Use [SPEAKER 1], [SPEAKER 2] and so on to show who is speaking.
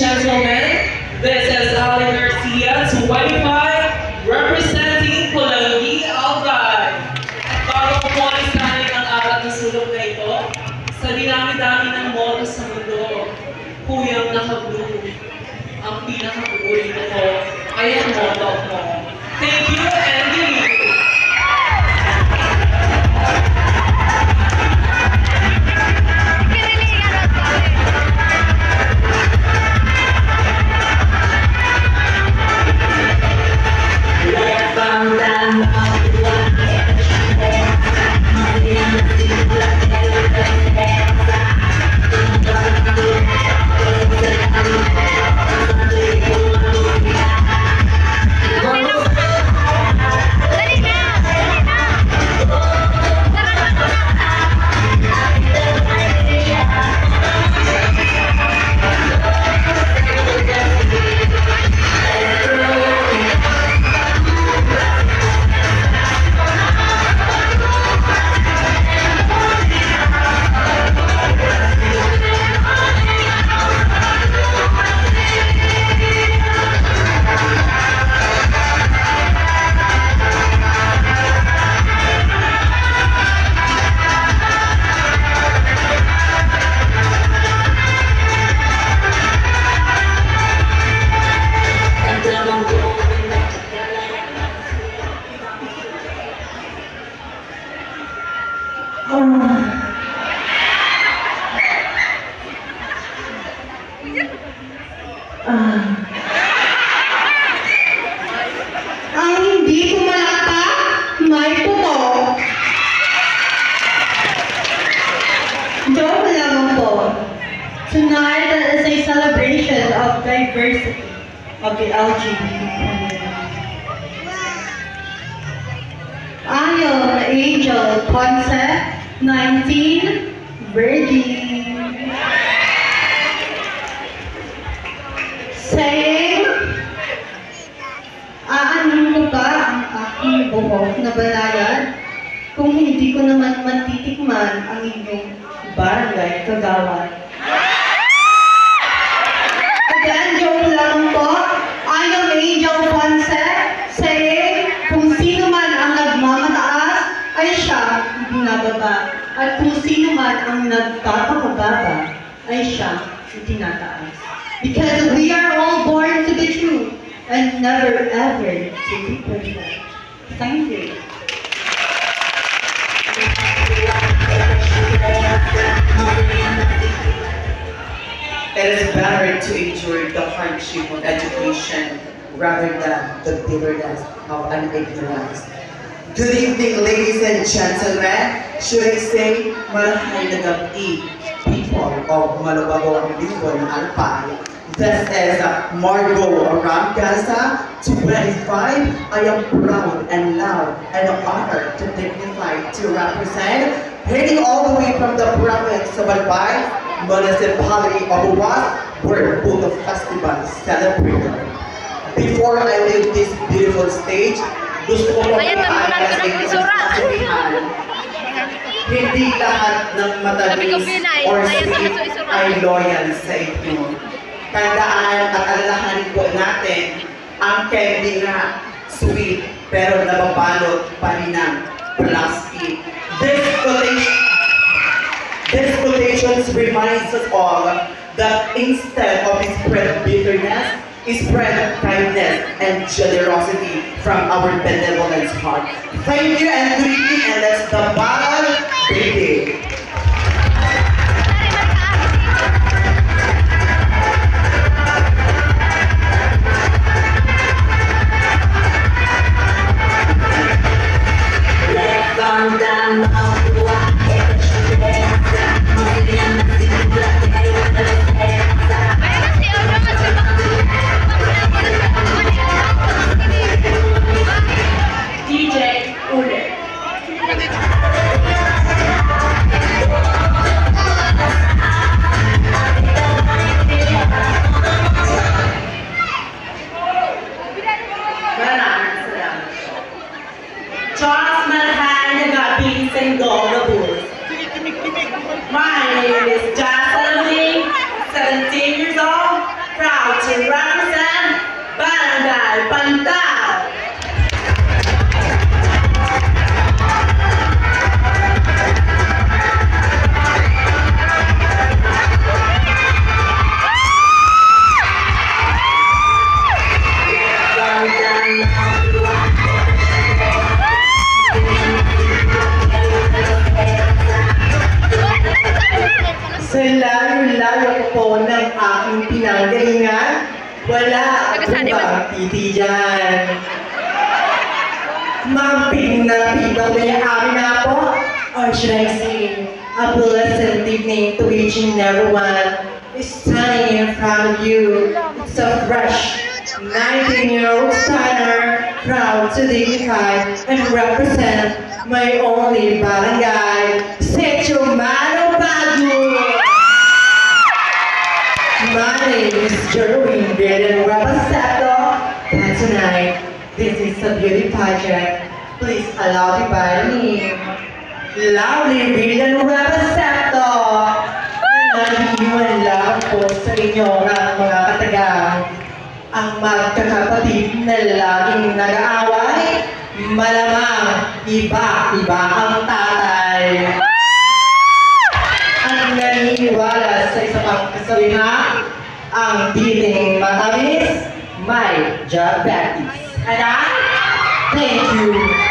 [SPEAKER 1] gentlemen, this is Ali Garcia, 25, representing Pulangi, Albay. At bago ko po alisanin ang apat na sulok na ito, sa dinami-dami ng moto sa mundo, kuyang naka-blue, ang pinaka-paborito ko ay ang moto ko. Thank you and good evening.
[SPEAKER 2] Ang hindi pumalakpak, may puto. Joke lang po. Tonight is a celebration of diversity of the LGBT community. Ayon Angel Ponce, 19, virgin. Saying, aanin ko ba ang aking buhok na balayan kung hindi ko naman matitikman ang inyong barangay kagawad? Again, joke lang po. Ayon Angel Ponce, saying, kung sino man ang nagmamataas ay siya binababa. At kung sino man ang nagpapakababa ay siya itinataas. Because we are all born to be true and never ever to be perfect. Thank you.
[SPEAKER 3] It is better to endure the hardship of education rather than the bitterness of an ignorance. Good evening, ladies and gentlemen. Should I say, marahay na gabi, people of Malabagong Lingkod Alpay. This is Margot Ramgaza, 25. I am proud and loud and honored to dignify to represent, heading all the way from the province of Albay, municipality of Uwas, where both the festival celebrated. Before I leave this beautiful stage, gusto ko pagpapaalas ay kasabihan. Hindi lahat ng matamis or sweet ay loyal sa inyo. Tandaan at alalahanin po natin, ang candy nga, sweet, pero nababalot pa rin ng plastic. This quotation reminds us all that instead of spread bitterness, spread kindness and generosity from our benevolent heart. Thank you and good evening, and let's the battle begin.
[SPEAKER 1] DJ Ude. Charles Malhan got beats and gold bulls. My name is Jocelyn Lee, 17 years old, proud
[SPEAKER 2] Pantay!
[SPEAKER 3] Sa layo-layo po ng aking pinanggalingan, wala bang titi dyan. Mamping na pitaw na yung amin na po, or should I say, a pleasant evening to each and everyone is standing in front of you. It's a fresh 19-year-old stunner, proud to dignify and represent my only barangay, Sitio Mano Baguio. My name is Jerwin Villanueva Repaceto, and tonight, this is a beauty pageant. Please allow me by me. Lovely Villanueva Repaceto! Nag-iwan lang po sa inyo ng mga katagang ang magkakapatid na laging nag-aaway, malamang iba-iba ang tatay. Ang naniniwala sa isa pang kasabihan, ang piling matamis, may diabetes. Thank you.